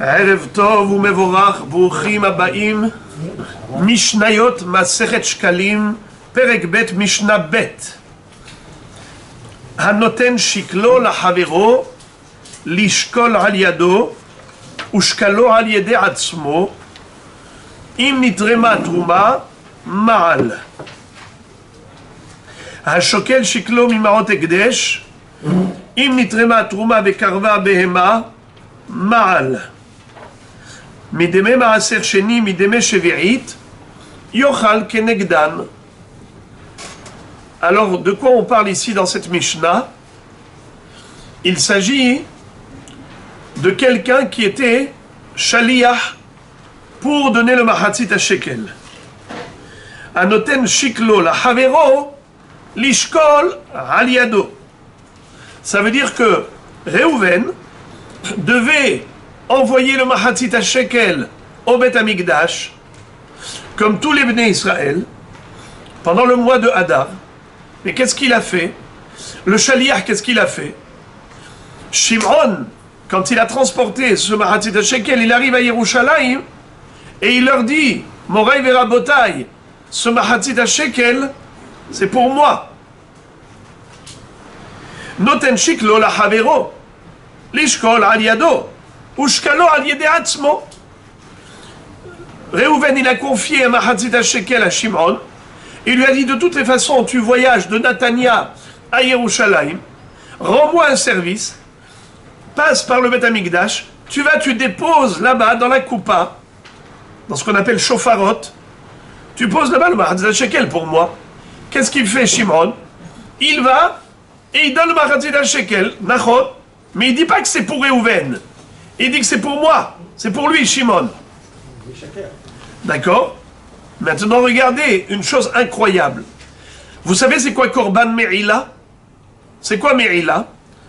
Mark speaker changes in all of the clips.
Speaker 1: ערב טוב ומבורך, ברוכים הבאים, משניות מסכת שקלים, פרק ב' משנה ב'. הנותן שקלו לחברו, לשקול על ידו, ושקלו על ידי עצמו, אם נתרמה תרומה, מעל. השוקל שקלו ממעות הקדש, אם נתרמה תרומה וקרבה בהמה, מעל. מדמי מעשר שני, מדמי שביעית, יאכל כנגדן. Alors, de quoi on parle ici dans cette Mishnah? Il s'agit de quelqu'un qui était shaliach pour donner le mahatzit à shekel. Anoten shiklo la havero lishkol al yado. Ça veut dire que Reuven devait envoyer le mahatzit à shekel au Beth Amikdash, comme tous les Bnei Israël, pendant le mois de Hadar. Mais qu'est-ce qu'il a fait? Le shaliach, qu'est-ce qu'il a fait? Shimon, quand il a transporté ce mahatzit à shekel, il arrive à Yerushalayim et il leur dit: Morai verabotai, ce mahatzit à shekel, c'est pour moi. Noten shiklo la havero, lishkol al yado, ushkalo al yede atzmo. Reuven, il a confié un mahatzit à shekel à Shimon. Il lui a dit: de toutes les façons, tu voyages de Natania à Yerushalayim, rends-moi un service, passe par le Beth Amikdash, tu déposes là-bas dans la coupa, dans ce qu'on appelle shofarot, tu poses là-bas le mahatzit à shekel pour moi. Qu'est-ce qu'il fait Shimon? Il va et il donne le mahatzit à shekel, nachon, mais il ne dit pas que c'est pour Reuven, il dit que c'est pour moi, c'est pour lui, Shimon. D'accord? Maintenant, regardez une chose incroyable. Vous savez c'est quoi Korban Merila? C'est quoi Merila?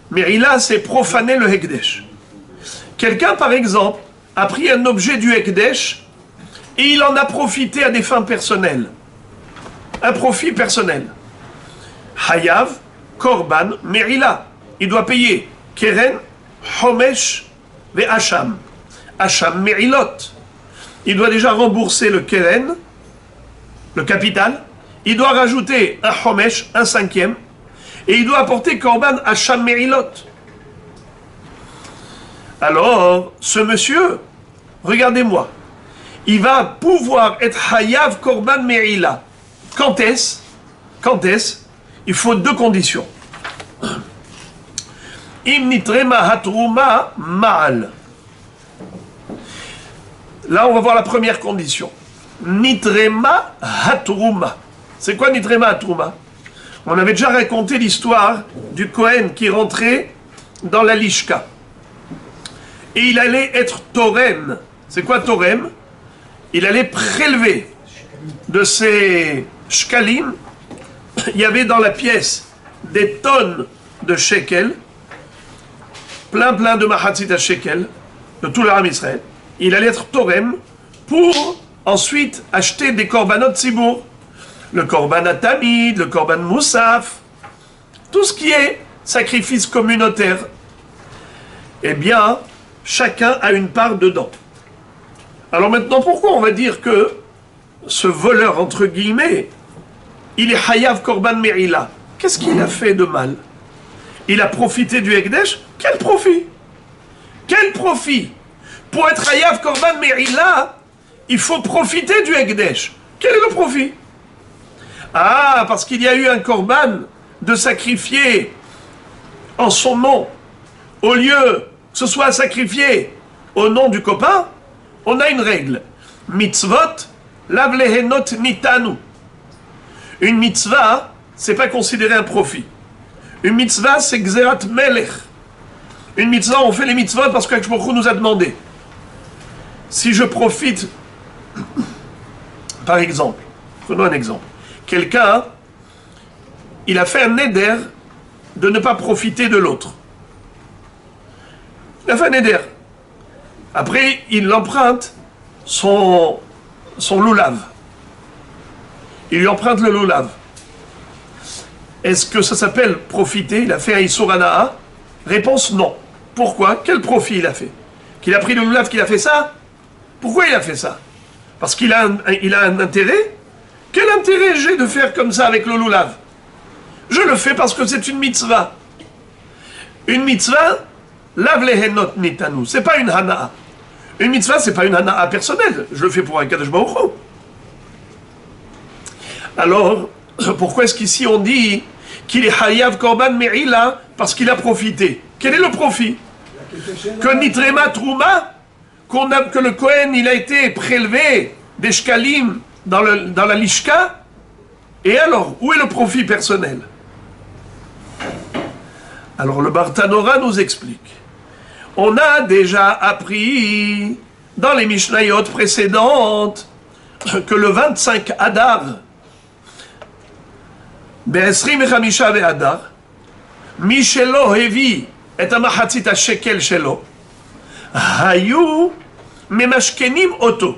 Speaker 1: Merila, c'est profaner le Hekdesh. Quelqu'un, par exemple, a pris un objet du Hekdesh et il en a profité à des fins personnelles. Un profit personnel. Hayav, Korban Merila. Il doit payer Keren, Homesh ve Hacham. Hacham Merilot. Il doit déjà rembourser le Keren, le capital, il doit rajouter un Homesh, un cinquième, et il doit apporter Korban Hacham Merilot. Alors, ce monsieur, regardez-moi, il va pouvoir être Hayav Korban Merila. Quand est-ce? Il faut deux conditions. Im nitrema hatruma ma'al. Là, on va voir la première condition. Nitrema hatruma. C'est quoi Nitrema hatruma? On avait déjà raconté l'histoire du Kohen qui rentrait dans la Lishka. Et il allait être Torem. C'est quoi Torem? Il allait prélever de ses shkalim. Il y avait dans la pièce des tonnes de shekel, plein de mahatzit à shekel, de tout le Ham Israël. Il allait être Torem pour ensuite acheter des korbanot tzibour, le korban atamid, le korban moussaf, tout ce qui est sacrifice communautaire. Eh bien, chacun a une part dedans. Alors maintenant, pourquoi on va dire que ce voleur, entre guillemets, il est Hayav Korban Merila? Qu'est-ce qu'il a fait de mal? Il a profité du Hekdesh? Quel profit? Quel profit? Pour être Hayav Korban Merila, il faut profiter du Hekdesh. Quel est le profit? Ah, parce qu'il y a eu un Korban de sacrifier en son nom, au lieu que ce soit sacrifié au nom du copain, on a une règle. Mitzvot, lavlehenot nitanu. Une mitzvah, c'est pas considéré un profit. Une mitzvah, c'est Gzerat Melech. Une mitzvah, on fait les mitzvot parce que Akadosh Baruch Hu nous a demandé. Si je profite, par exemple, prenons un exemple. Quelqu'un, il a fait un neder de ne pas profiter de l'autre. Il a fait un neder. Après, il emprunte son loulav. Il lui emprunte le loulav. Est-ce que ça s'appelle profiter? Il a fait un Issur Hana'a? Réponse non. Pourquoi? Quel profit il a fait? qu'il a pris le loulav, qu'il a fait ça. Pourquoi il a fait ça? Parce qu'il a un intérêt. Quel intérêt j'ai de faire comme ça avec le loulav? Je le fais parce que c'est une mitzvah. Une mitzvah, lav lehenot nitanu. C'est pas une hana'a. Une mitzvah, c'est pas une hana'a personnelle. Je le fais pour un Kadosh Baruch Hu. Alors, pourquoi est-ce qu'ici on dit qu'il est hayav korban me'ila parce qu'il a profité? Quel est le profit? Que nitrema trouma, que le Kohen il a été prélevé des shkalim dans la lishka. Et alors, où est le profit personnel? Alors le Bartanora nous explique. On a déjà appris dans les Mishnayot précédentes que le 25 Adar, Be'esrim echamisha ve'adar, mi shelo hevi et hamachatzit hashekel shelo, hayu memashkenim oto.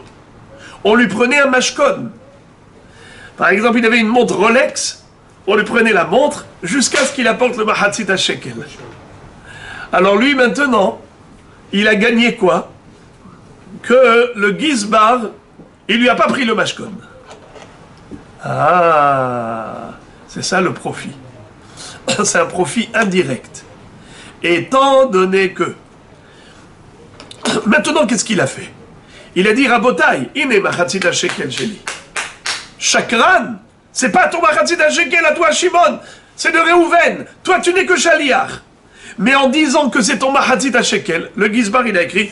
Speaker 1: On lui prenait un mashkon. Par exemple, il avait une montre Rolex, on lui prenait la montre jusqu'à ce qu'il apporte le mahatzit hashekel. Alors lui, maintenant, il a gagné quoi? Que le Gizbar, il lui a pas pris le mashkon. Ah, c'est ça le profit. C'est un profit indirect. Étant donné que... Maintenant, qu'est-ce qu'il a fait? Il a dit, Rabotai, ine mahatzit hashekel sheli. Chakran, c'est pas ton machatzit hashekel à toi, Shimon, c'est de Réhouven. Toi, tu n'es que Shaliach. Mais en disant que c'est ton machatzit hashekel, le Gizbar, il a écrit,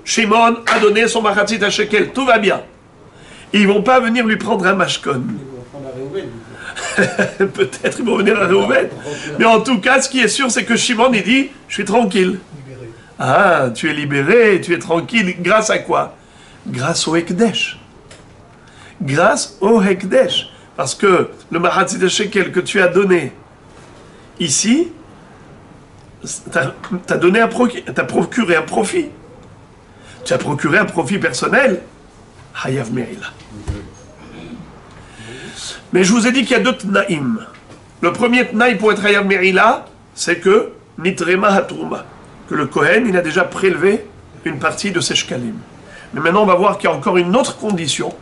Speaker 1: Shimon a donné son machatzit hashekel, tout va bien. Ils vont pas venir lui prendre un mashkon. Peut-être ils vont venir à Réhouven. Mais en tout cas, ce qui est sûr, c'est que Shimon, il dit, je suis tranquille. Ah, tu es libéré, tu es tranquille. Grâce à quoi? Grâce au Ekdesh. Grâce au Hekdesh. Parce que le mahatzit hashekel que tu as donné ici, t'as procuré un profit. Tu as procuré un profit personnel. Hayav Me'ila. Mais je vous ai dit qu'il y a deux tnaïm. Le premier tnaï pour être Hayav Me'ila, c'est que Nitrema Hatrouma. Que le Kohen, il a déjà prélevé une partie de ses shkalim. Mais maintenant, on va voir qu'il y a encore une autre condition.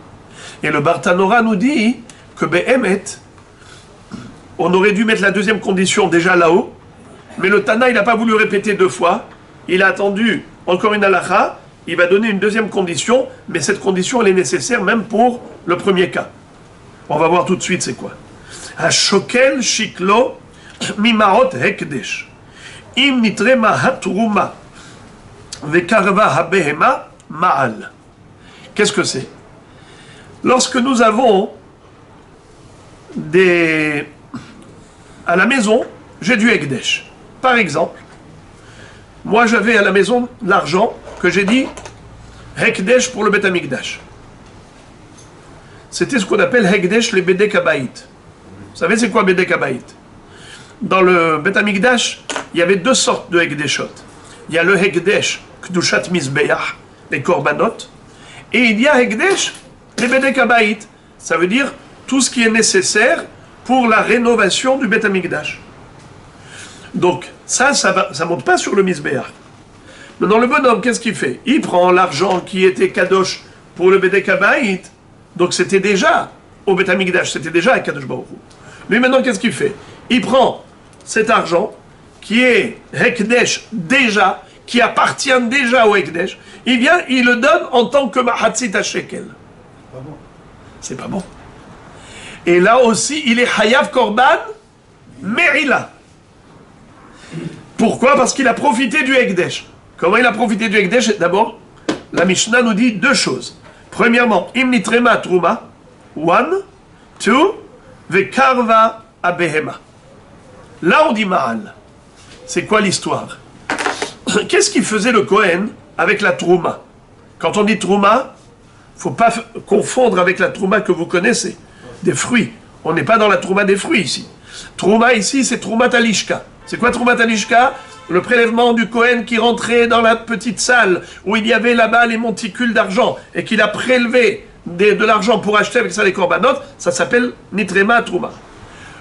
Speaker 1: Et le Bartanora nous dit que Behemet, on aurait dû mettre la deuxième condition déjà là-haut, mais le Tana, il n'a pas voulu répéter deux fois. Il a attendu encore une halakha, il va donner une deuxième condition, mais cette condition, elle est nécessaire même pour le premier cas. On va voir tout de suite c'est quoi. Hashokel shiklo mimaot hekdesh. Im nitrema hatruma vekarva habehema ma'al. Qu'est-ce que c'est? Lorsque nous avons à la maison, j'ai du Hekdesh. Par exemple, moi j'avais à la maison l'argent que j'ai dit Hekdesh pour le Bet Amikdash. C'était ce qu'on appelle Hekdesh les Bedek Habayit. Vous savez c'est quoi Bedek Habayit? Dans le Bet Amikdash, il y avait deux sortes de Hekdeshot. Il y a le Hekdesh Kdushat Mizbeach, les Korbanot, et il y a Hekdesh les Bedek Habayit. Ça veut dire tout ce qui est nécessaire pour la rénovation du Bet Amikdash. Donc, ça monte pas sur le Mizbeach. Maintenant, le bonhomme, qu'est-ce qu'il fait? Il prend l'argent qui était Kadosh pour le Bedek Habayit, donc c'était déjà au Bet Amikdash, c'était déjà à Kadosh Baruch Hu. Lui, maintenant, qu'est-ce qu'il fait? Il prend cet argent qui est Hekdesh déjà, qui appartient déjà au Hekdesh, il vient, il le donne en tant que Mahatzit HaShekel. C'est pas bon. Et là aussi, il est Hayav Korban Me'ila. Pourquoi? Parce qu'il a profité du Hekdesh. Comment il a profité du Hekdesh? D'abord, la Mishnah nous dit deux choses. Premièrement, Im nitrema truma, one, two, vekarva abehema. Là, on dit Ma'al. C'est quoi l'histoire? Qu'est-ce qu'il faisait le Kohen avec la trouma? Quand on dit trouma, faut pas confondre avec la trouma que vous connaissez, des fruits. On n'est pas dans la trouma des fruits ici. Trouma ici, c'est trouma talishka. C'est quoi trouma talishka? Le prélèvement du Kohen qui rentrait dans la petite salle où il y avait là-bas les monticules d'argent et qu'il a prélevé de l'argent pour acheter avec ça les korbanot, ça s'appelle nitrema trouma.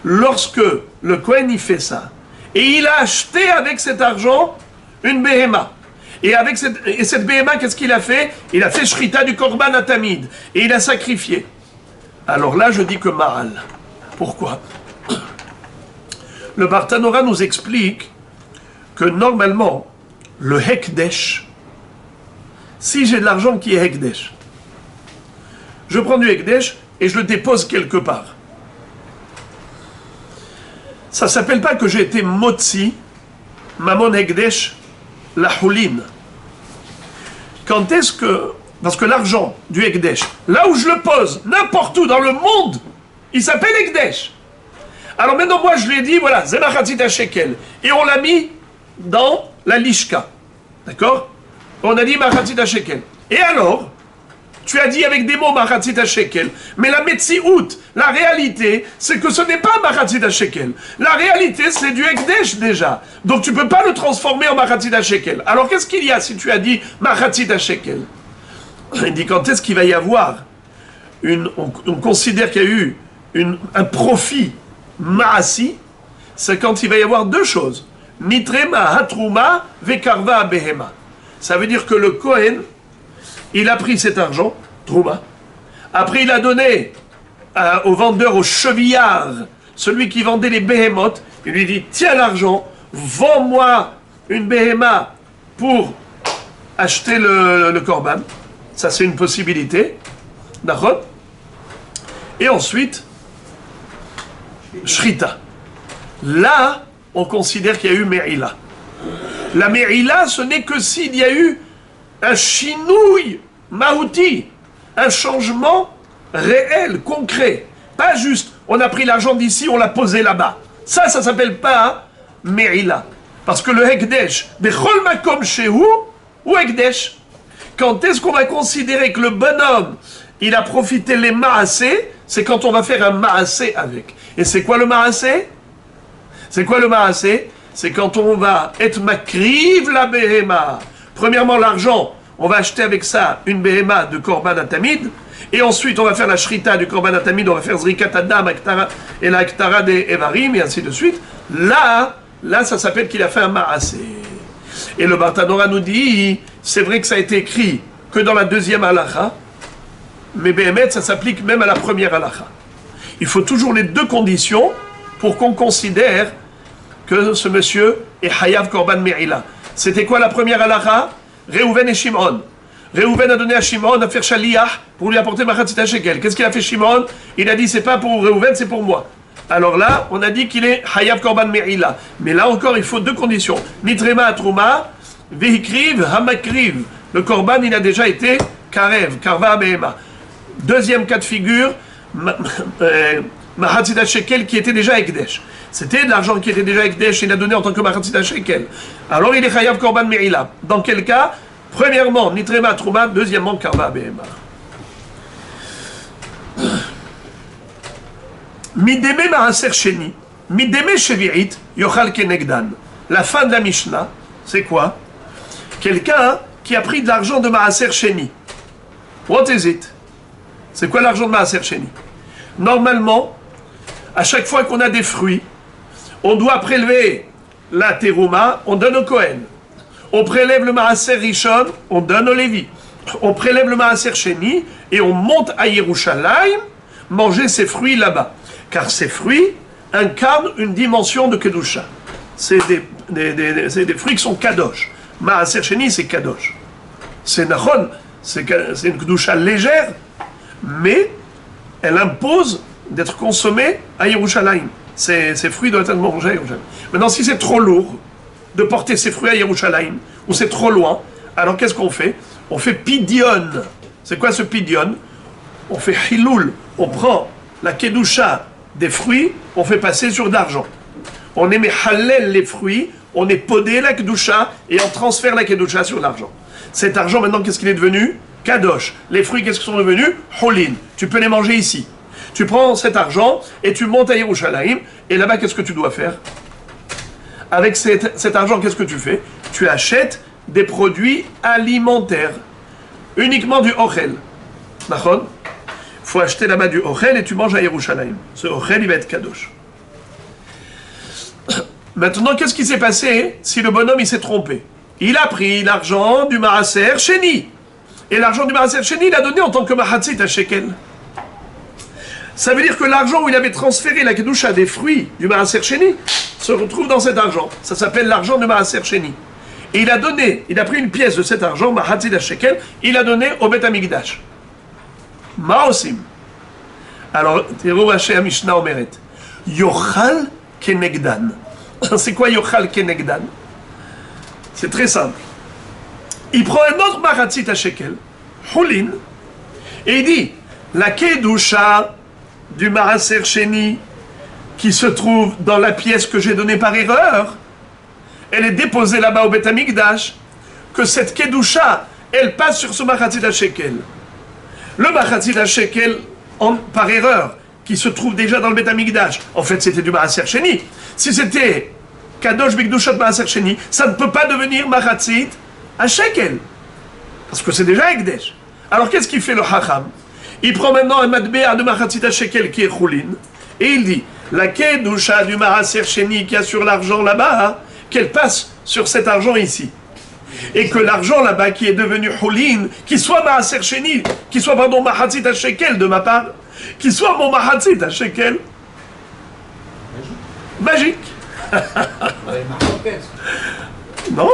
Speaker 1: Lorsque le Kohen y fait ça, et il a acheté avec cet argent une béhéma, Et avec cette Béhéma, qu'est-ce qu'il a fait? Il a fait Shrita du Korban Atamid. Et il a sacrifié. Alors là, je dis que Maal. Pourquoi? Le Bartanora nous explique que normalement, le Hekdesh, si j'ai de l'argent qui est Hekdesh, je prends du Hekdesh et je le dépose quelque part. Ça ne s'appelle pas que j'ai été Motzi, Mamon Hekdesh, la Houlin. Quand est-ce que... Parce que l'argent du Hekdesh, là où je le pose, n'importe où dans le monde, il s'appelle Hekdesh. Alors maintenant, moi, je lui ai dit, voilà, Zemachatzit Shekel. Et on l'a mis dans la Lishka. D'accord? On a dit Machatzit Shekel. Et alors, tu as dit avec des mots Machatzit Shekel. Mais la Metsiout, la réalité, c'est que ce n'est pas Machatzit Shekel. La réalité, c'est du Hekdesh déjà. Donc tu ne peux pas le transformer en Machatzit Shekel. Alors qu'est-ce qu'il y a si tu as dit Machatzit Shekel? Il dit quand est-ce qu'il va y avoir on considère qu'il y a eu un profit Maasi, c'est quand il va y avoir deux choses. Nitrema hatrouma vekarva behema. Ça veut dire que le Kohen, il a pris cet argent, trouma. Après, il a donné au vendeur, au chevillard, celui qui vendait les behemoths. Il lui dit, tiens l'argent, vends-moi une behema pour acheter le korban. Ça, c'est une possibilité. D'accord? Et ensuite, Shrita. Là, on considère qu'il y a eu Me'ila. La Me'ila, ce n'est que s'il y a eu un chinouille mahouti, un changement réel, concret. Pas juste, on a pris l'argent d'ici, on l'a posé là-bas. Ça s'appelle pas Me'ila. Parce que le Hekdesh, Bechol Makom Shehu, ou Hekdesh. Quand est-ce qu'on va considérer que le bonhomme, il a profité les Maasé, c'est quand on va faire un Maasé avec. Et c'est quoi le Maasé? C'est quoi le Maasé? C'est quand on va être makriv la Behema. Premièrement, l'argent, on va acheter avec ça une Behema de Korban Atamid, et ensuite on va faire la Shrita du Korban Atamid, on va faire Zrikat Adam et la Aktara des Evarim, et ainsi de suite. Là, ça s'appelle qu'il a fait un Maasé. Et le Bartanora nous dit, c'est vrai que ça a été écrit que dans la deuxième halakha, mais Béhémet, ça s'applique même à la première halakha. Il faut toujours les deux conditions pour qu'on considère que ce monsieur est Hayav Korban Me'ila. C'était quoi la première halakha? Réhouven et Shimon. Réhouven a donné à Shimon à faire Shaliach pour lui apporter Machatzit Shekel. Qu'est-ce qu'il a fait Shimon? Il a dit, c'est pas pour Réhouven, c'est pour moi. Alors là, on a dit qu'il est Hayav Korban Me'ila. Mais là encore, il faut deux conditions. Nitrema Atrouma, Vehikriv, Hamakriv. Le Korban, il a déjà été Karev, Karva Behema. Deuxième cas de figure, Machatzit Shekel qui était déjà Hekdesh. C'était de l'argent qui était déjà Hekdesh, il a donné en tant que Machatzit Shekel. Alors il est Chayav Korban Me'ila. Dans quel cas? Premièrement, Nitrema Trouma, deuxièmement, Karva Behema. Mideme Maaser Sheni, Mideme Shevi'it, Yochal Kenegdan. La fin de la Mishnah, c'est quoi? Quelqu'un qui a pris de l'argent de Maaser Sheni. What is it? C'est quoi l'argent de Maaser Sheni? Normalement, à chaque fois qu'on a des fruits, on doit prélever la terouma, on donne au Kohen. On prélève le Maaser Rishon, on donne au Lévi. On prélève le Maaser Sheni et on monte à Yerushalayim manger ces fruits là-bas. Car ces fruits incarnent une dimension de Kedusha. C'est des fruits qui sont Kadosh. Maaser Sheni, c'est Kadosh. C'est Nachon, c'est une Kedusha légère, mais elle impose d'être consommée à Yerushalayim. Ces fruits doivent être mangés à Yerushalayim. Maintenant, si c'est trop lourd de porter ces fruits à Yerushalayim, ou c'est trop loin, alors qu'est-ce qu'on fait? On fait pidion. C'est quoi ce pidion? On fait hiloul. On prend la kedusha des fruits, on fait passer sur de l'argent. On émet halel les fruits, on est podé la kedusha, et on transfère la kedusha sur l'argent. Cet argent, maintenant, qu'est-ce qu'il est devenu? Kadosh. Les fruits, qu'est-ce qu'ils sont devenus? Holin. Tu peux les manger ici. Tu prends cet argent et tu montes à Yerushalayim, et là-bas, qu'est-ce que tu dois faire? Avec cet argent, qu'est-ce que tu fais? Tu achètes des produits alimentaires. Uniquement du ochel. D'accord? Il faut acheter là-bas du ochel et tu manges à Yerushalayim. Ce ochel, il va être kadosh. Maintenant, qu'est-ce qui s'est passé si le bonhomme, il s'est trompé? il a pris l'argent du Maaser Sheni. Et l'argent du Maaser Sheni, il a donné en tant que Mahatzit à Shekel. Ça veut dire que l'argent où il avait transféré la Kedusha des fruits du Maaser Sheni se retrouve dans cet argent. Ça s'appelle l'argent du Maaser Sheni. Et il a donné, il a pris une pièce de cet argent, Mahatzit à Shekel, il a donné au Bet Hamikdash. Maosim. Alors, Théro Raché Mishnah Omeret. Yochal Kenegdan. C'est quoi Yochal Kenegdan? C'est très simple. Il prend un autre Mahatzit à Shekel, Hulin, et il dit, la Kedusha du Maaser Sheni qui se trouve dans la pièce que j'ai donnée par erreur, elle est déposée là-bas au Bet Hamikdash, que cette Kedusha, elle passe sur ce Mahatzit à Shekel. Le Mahatzit à Shekel, par erreur, qui se trouve déjà dans le Bet Hamikdash, en fait c'était du Maaser Sheni. Si c'était Kadosh Bikdushat Maaser Sheni, ça ne peut pas devenir Mahatzit à Shekel, parce que c'est déjà Ekdesh. Alors qu'est-ce qu'il fait le Hacham? Il prend maintenant un Matbea de Mahatzit à Shekel qui est Choulin, et il dit, la Kedusha du Maaser Sheni qui a sur l'argent là-bas, hein, qu'elle passe sur cet argent ici. Et que l'argent là-bas qui est devenu Choulin, qui soit Maaser Sheni, qui soit pardon Mahatzit à Shekel de ma part, qui soit mon Mahatzit à Shekel, magique. Non?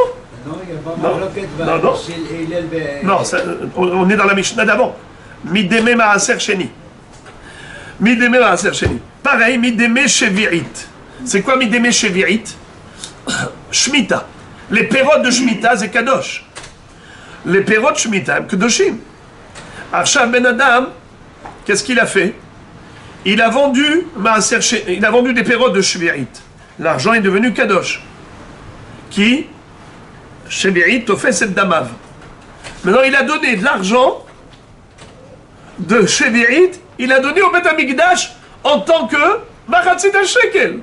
Speaker 1: Non, ça, on est dans la Mishnah d'avant. Mideme Maaser Sheni. Mideme Maaser Sheni. Pareil, Mideme Shevi'it. C'est quoi Mideme Shevi'it? Shemitah. Les pérodes de Shemitah, c'est Kadosh. Les pérodes de Shemitah, Kedoshim. Arshav Ben Adam, qu'est-ce qu'il a fait? Il a vendu des pérodes de Shevi'it. L'argent est devenu Kadosh. Qui? Shevi'it, Tofes et Damav. Maintenant, il a donné de l'argent de Shevi'it, il a donné au Bet Hamikdash en tant que Mahatzit à Shekel.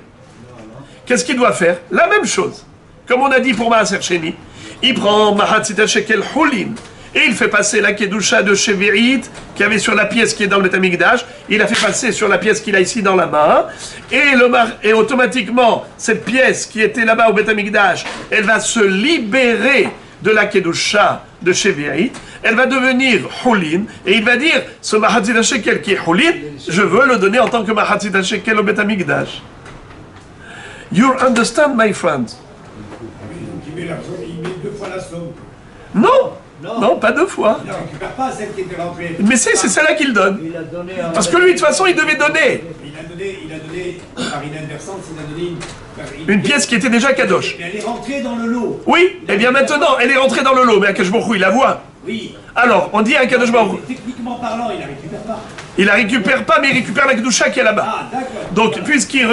Speaker 1: Qu'est-ce qu'il doit faire? La même chose. Comme on a dit pour Maaser Sheni, il prend Mahatzit à Shekel Hulin et il fait passer la Kedusha de Shevi'it qui avait sur la pièce qui est dans le Bet Hamikdash, il a fait passer sur la pièce qu'il a ici dans la main et automatiquement cette pièce qui était là-bas au Bet Hamikdash, elle va se libérer de la Kedusha de Shevi'it, elle va devenir Hulin et il va dire ce Mahatzit à Shekel qui est Hulin, je veux le donner en tant que Mahatzit à Shekel au Bet Hamikdash. You understand, my friends?
Speaker 2: Il met 2 fois la somme.
Speaker 1: Non, pas 2 fois.
Speaker 2: Il ne récupère pas celle qui était rentrée.
Speaker 1: Mais c'est celle-là qu'il donne. Parce que lui, de toute façon, il devait donner.
Speaker 2: Il a donné par inadvertance, il a donné
Speaker 1: une pièce qui était déjà Kadosh.
Speaker 2: Mais elle est rentrée dans le lot.
Speaker 1: Oui, et bien maintenant, elle est rentrée dans le lot. Mais Akadosh Baruch Hu, il la voit.
Speaker 2: Oui.
Speaker 1: Alors, on dit à Akadosh Baruch Hu.
Speaker 2: Techniquement parlant, il ne la récupère pas.
Speaker 1: Il la récupère pas, mais il récupère la Kedusha qui est là-bas.
Speaker 2: Ah, d'accord.
Speaker 1: Donc, puisqu'il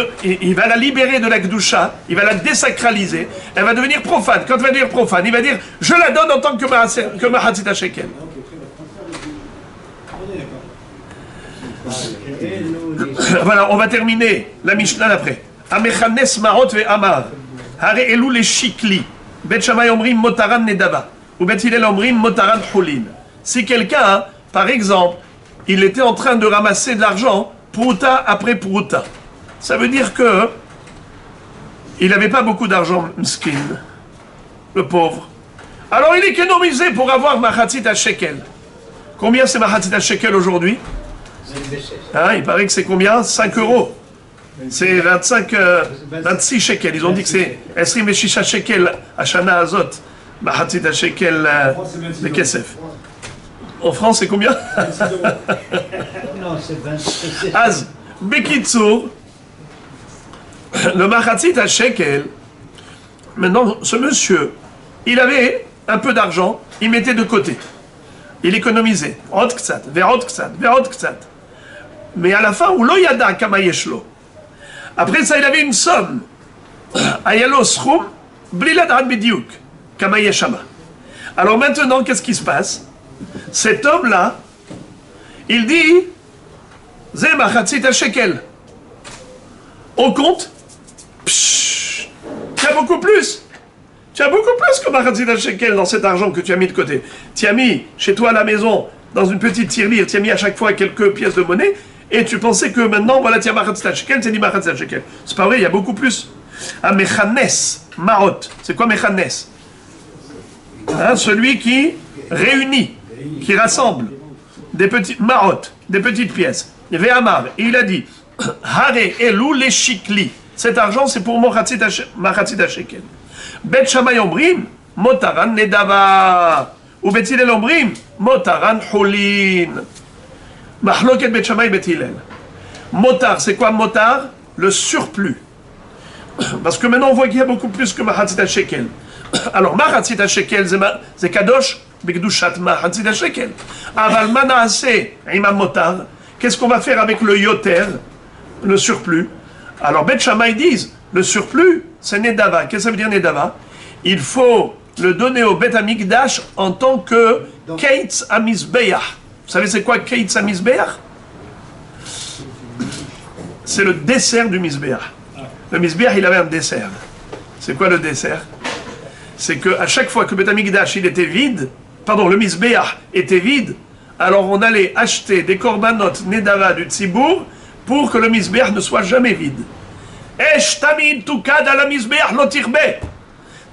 Speaker 1: va la libérer de la Kedusha, il va la désacraliser, elle va devenir profane. Quand elle va devenir profane, il va dire, je la donne en tant que Mahatzit à Shekel. Voilà, on va terminer la Mishnah d'après. Amechanes marot ve amar. Hare elu le shikli. Bet Shammai omrim motaran nedava. Ou Bet Hillel omrim motaran hulin. Si quelqu'un, par exemple, il était en train de ramasser de l'argent, prouta après prouta. Ça veut dire que il n'avait pas beaucoup d'argent, mskin, le pauvre. Alors il économisait pour avoir Mahatzit à Shekel. Combien c'est Mahatzit à Shekel aujourd'hui? Hein, il paraît que c'est combien? 5 euros. C'est 26 shekels. Ils ont dit que c'est Esrim et Shisha shekel à Shana Azot. Mahatzit à Shekel de Kesef. En France, c'est combien?
Speaker 3: Non, c'est 26.
Speaker 1: Az, Bekitsur, le Mahatzit à Shekel, maintenant, ce monsieur, il avait un peu d'argent, il mettait de côté. Il économisait. Rot ktsat, verot ktsat, verot ktsat. Mais à la fin, ou lo yada kama yeshlo. Après ça, il avait une somme. Ayalo schum, bli ladad bidiouk, kama yeshama. Alors maintenant, qu'est-ce qui se passe? Cet homme-là, il dit, Zé machatzit shekel. On compte, pshh, tu as beaucoup plus. Tu as beaucoup plus que machatzit shekel dans cet argent que tu as mis de côté. Tu as mis chez toi à la maison, dans une petite tirelire, tu as mis à chaque fois quelques pièces de monnaie, et tu pensais que maintenant, voilà, tu as machatzit shekel, tu as dit machatzit shekel. C'est pas vrai, il y a beaucoup plus. Ah, mechanes, marot. C'est quoi mechanes? Hein, celui qui réunit, qui rassemble des petites marottes, des petites pièces. Ve'amar, et il a dit, Hare elu le shikli. Cet argent, c'est pour machatzit shekel. Bet Shammai ombrim, motaran nedava. Ou Bet Hillel ombrim, motaran hulin. Mahloket Bet Shammai Bet Hillel. Motar, c'est quoi motar? Le surplus. Parce que maintenant on voit qu'il y a beaucoup plus que machatzit shekel. Alors machatzit shekel, c'est kadosh, b'kedushat machatzit shekel. Aval manaase imam motar. Qu'est-ce qu'on va faire avec le yoter, le surplus? Alors Bet Shammai disent, le surplus, c'est nedava. Qu'est-ce que ça veut dire nedava? Il faut le donner au Bet Hamikdash en tant que keitz hamizbeach. Vous savez c'est quoi keitz hamizbeach? C'est le dessert du Mizbeach. Le Mizbeach, il avait un dessert. C'est quoi le dessert? C'est qu'à chaque fois que Bet Hamikdash il était vide, pardon, le Mizbeach était vide, alors on allait acheter des korbanot nedava du Tzibour pour que le Mizbeach ne soit jamais vide. Esh tamid tukad ala Mizbeach lo tirbe.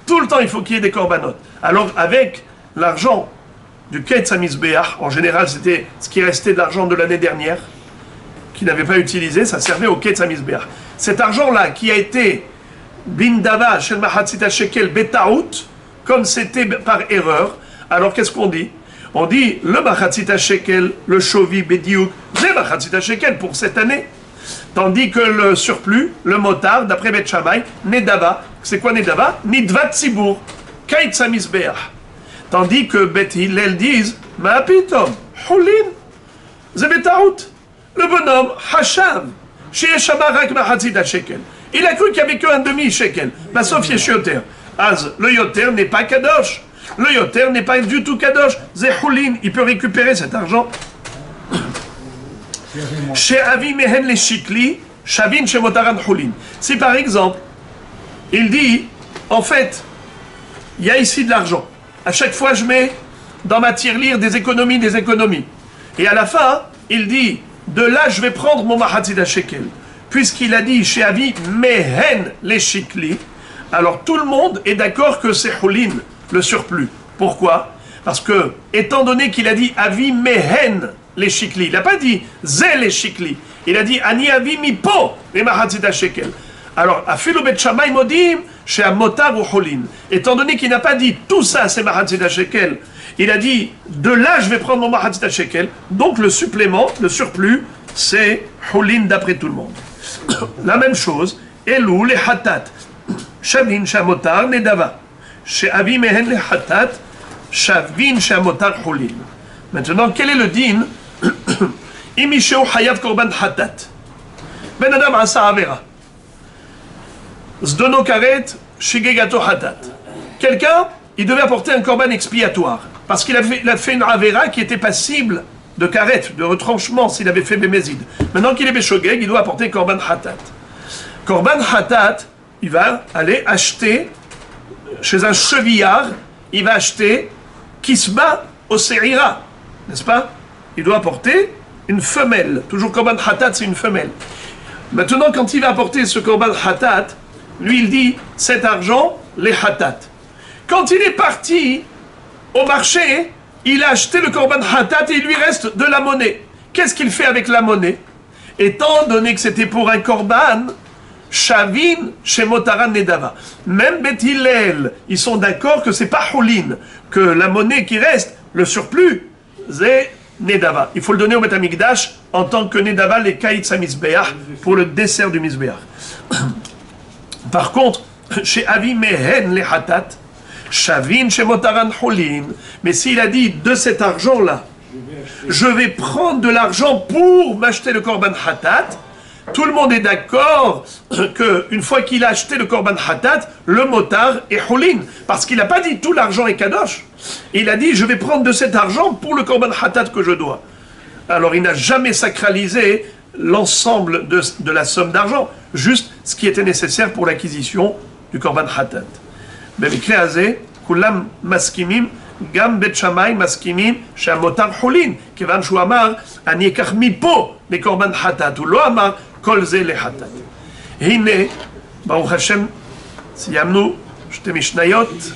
Speaker 1: Tout le temps, il faut qu'il y ait des korbanot. Alors, avec l'argent du Ketz HaMizbeach, en général, c'était ce qui restait de l'argent de l'année dernière, qui n'avait pas utilisé, ça servait au Ketz HaMizbeach. Cet argent-là, qui a été bindava shel machatzit shekel betaout, comme c'était par erreur, alors qu'est-ce qu'on dit? On dit le machatzit shekel, le shovi bediouk, c'est machatzit shekel pour cette année. Tandis que le surplus, le motard, d'après Bet Shammai, nedava. C'est quoi nedava? Nidvat tzibur, kaitz hamizbeach. Tandis que Bet Hillel disent, ma pitom, hulin, zebetaout. Le bonhomme, hacham, chez Shamarak machatzit shekel. Il a cru qu'il n'y avait qu'un demi-shekel. Ma sauf yeshioter. Az, le yoter n'est pas kadosh. Le yoter n'est pas du tout kadosh. Zehulin, il peut récupérer cet argent. Chez Avi Mehen les Shikli, Shavin chez Motaran Hulin. Si par exemple, il dit, en fait, il y a ici de l'argent. À chaque fois, je mets dans ma tirelire des économies. Et à la fin, il dit, de là, je vais prendre mon mahatzit shekel. Puisqu'il a dit, chez Avi Mehen les Shikli, alors tout le monde est d'accord que c'est Hulin, le surplus. Pourquoi? Parce que, étant donné qu'il a dit Avi Mehen les shikli, il n'a pas dit Zé les shikli, il a dit Ani Avi Mipo les mahatzit shekel. Alors, Afilu Bet Shammai modim chez Amotar ou Hulin. Étant donné qu'il n'a pas dit tout ça c'est mahatzit shekel, il a dit de là je vais prendre mon mahatzit shekel, donc le supplément, le surplus, c'est Hulin d'après tout le monde. La même chose, Elou les hatat, Shavin Shamotar Nedava, chez Avi Mehen les hatat, Shavin Shamotar Hulin. Maintenant, quel est le din? Imisheu hayav korban hatat. Ben adam asa avera. Zdono karet shigegato hatat. Quelqu'un, il devait apporter un korban expiatoire. Parce qu'il a fait une avera qui était passible de karet, de retranchement s'il avait fait bémézid. Maintenant qu'il est béshogeg, il doit apporter korban hatat. Korban hatat, il va aller acheter, chez un chevillard, il va acheter kisba au se'ira. N'est-ce pas? Il doit apporter une femelle. Toujours korban hatat, c'est une femelle. Maintenant, quand il va apporter ce korban hatat, lui, il dit, cet argent, les hatat. Quand il est parti au marché, il a acheté le korban hatat et il lui reste de la monnaie. Qu'est-ce qu'il fait avec la monnaie? Étant donné que c'était pour un korban, Shavin chez Motaran Nedava. Même Bet Hillel, ils sont d'accord que c'est pas Hulin, que la monnaie qui reste, le surplus, c'est Nedava. Il faut le donner au Bet Hamikdash en tant que Nedava, les Kaitz HaMizbeach, pour le dessert du Mizbeach. Par contre, chez Avi Mehen les Hatat, Shavin chez Motaran Hulin, mais s'il a dit de cet argent-là, je vais prendre de l'argent pour m'acheter le Korban Hatat, tout le monde est d'accord qu'une fois qu'il a acheté le Korban Hatat, le motar est Hulin. Parce qu'il n'a pas dit tout l'argent est Kadosh. Il a dit je vais prendre de cet argent pour le Korban Hatat que je dois. Alors il n'a jamais sacralisé l'ensemble de la somme d'argent, juste ce qui était nécessaire pour l'acquisition du Korban Hatat. במקרה הזה, כולם מסכימים, גם בית שמאי מסכימים שהמותר חולין, כיוון שהוא אמר, אני אקח מפה לקורבן חטאת, הוא לא אמר כל זה לחטאת. הנה, ברוך השם, סיימנו שתי משניות.